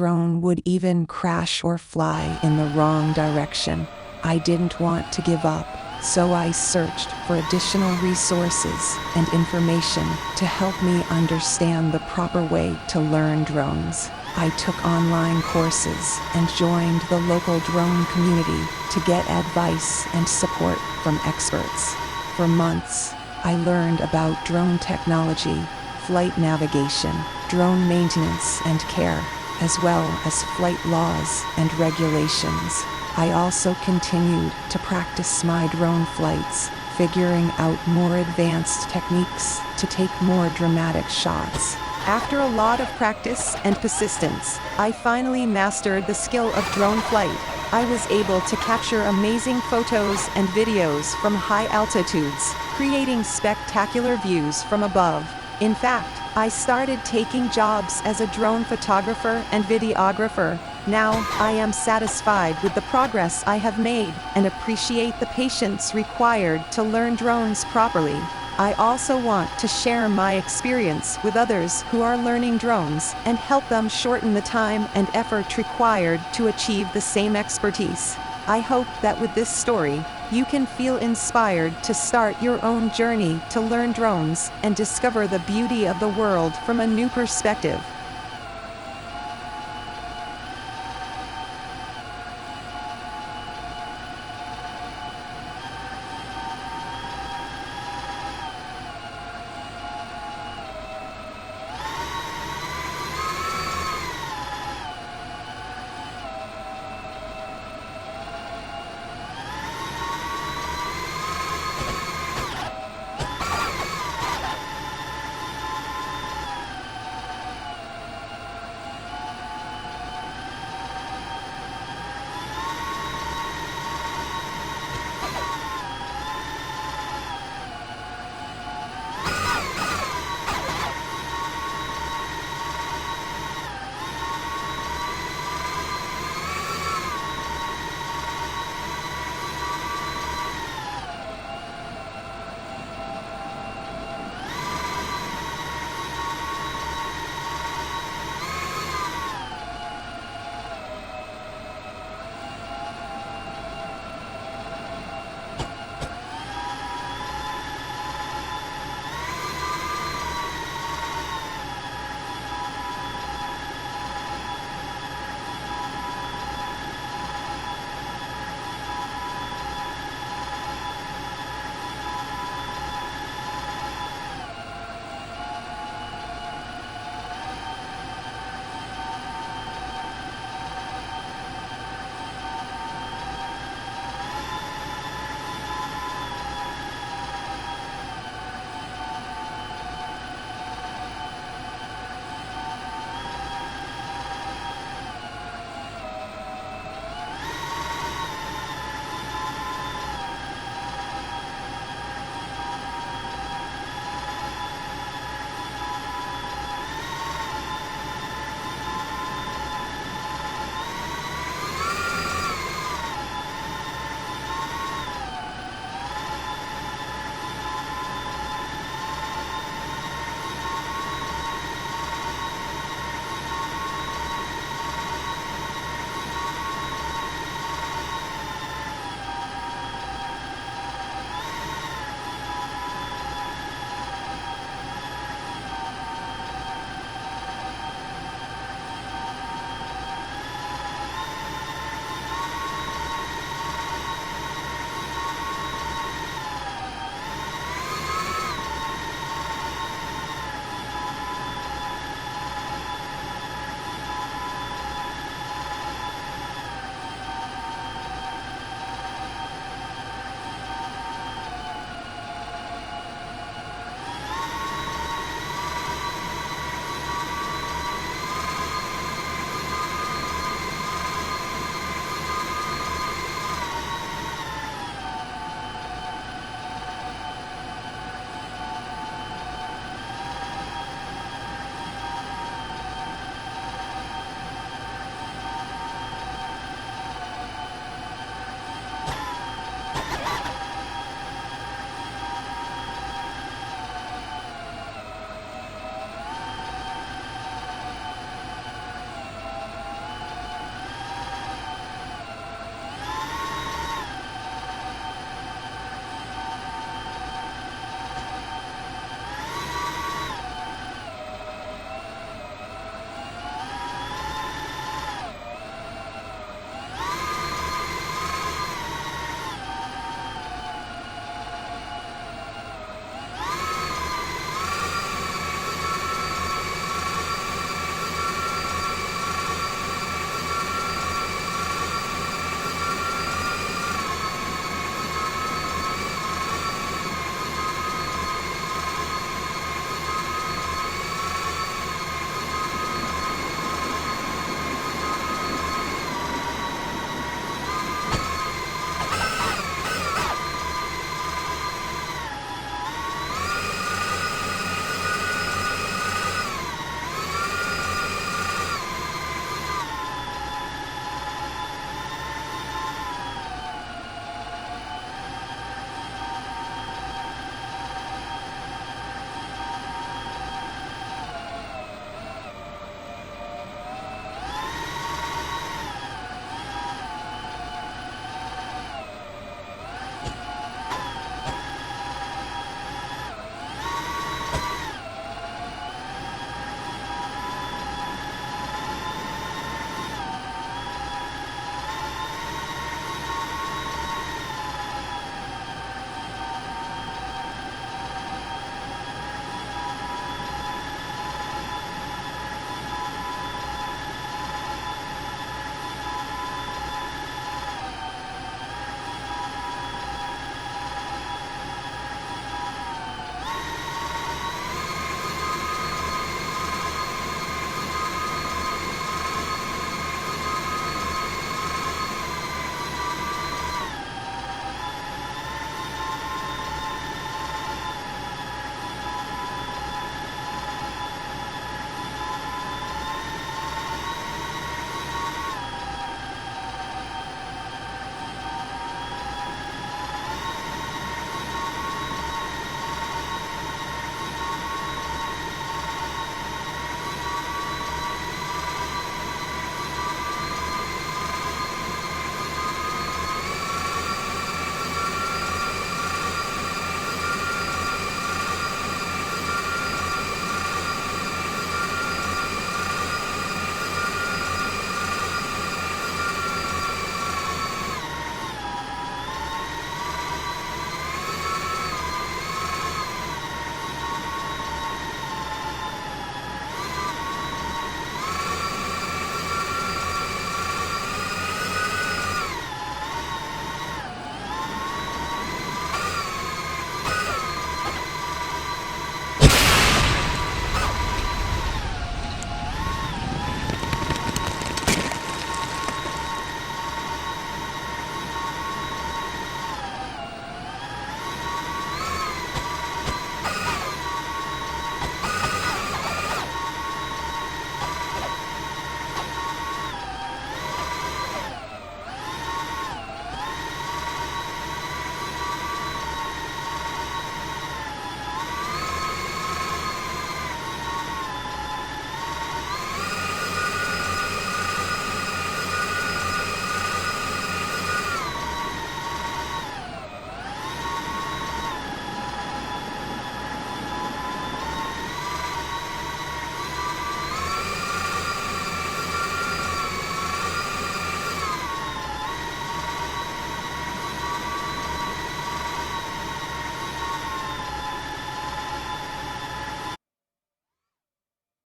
drone would even crash or fly in the wrong direction. I didn't want to give up, so I searched for additional resources and information to help me understand the proper way to learn drones. I took online courses and joined the local drone community to get advice and support from experts. For months, I learned about drone technology, flight navigation, drone maintenance and care, as well as flight laws and regulations. I also continued to practice my drone flights, figuring out more advanced techniques to take more dramatic shots. After a lot of practice and persistence, I finally mastered the skill of drone flight. I was able to capture amazing photos and videos from high altitudes, creating spectacular views from above. In fact, I started taking jobs as a drone photographer and videographer. Now, I am satisfied with the progress I have made and appreciate the patience required to learn drones properly. I also want to share my experience with others who are learning drones and help them shorten the time and effort required to achieve the same expertise. I hope that with this story, you can feel inspired to start your own journey to learn drones and discover the beauty of the world from a new perspective.